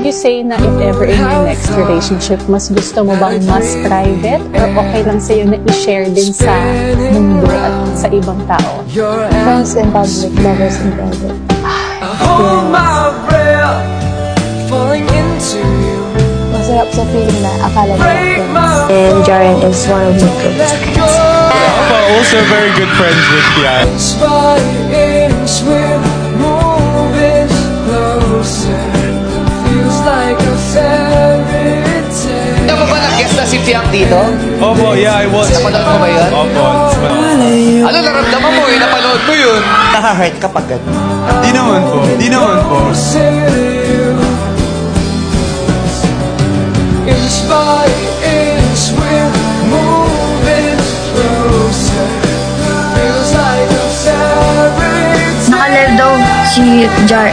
would you say na if ever in your next relationship, mas gusto mo bang mas private or okay lang sa'yo na i-share din sa mundo at sa ibang tao? Friends in public, lovers in private. Masarap sa feeling na akala mo friends. And Jaren is one of my closest friends. Also very good friends with Kian. Hindi mo ba nag-guest na si Tiang dito? Opo, yeah, I was. Napanood mo ba yun? Opo. Ano naramdaman mo eh? Napanood mo yun? Nakaka-hurt ka pag gano'n. Di naman po. Di naman po. Nakalive daw si Jar.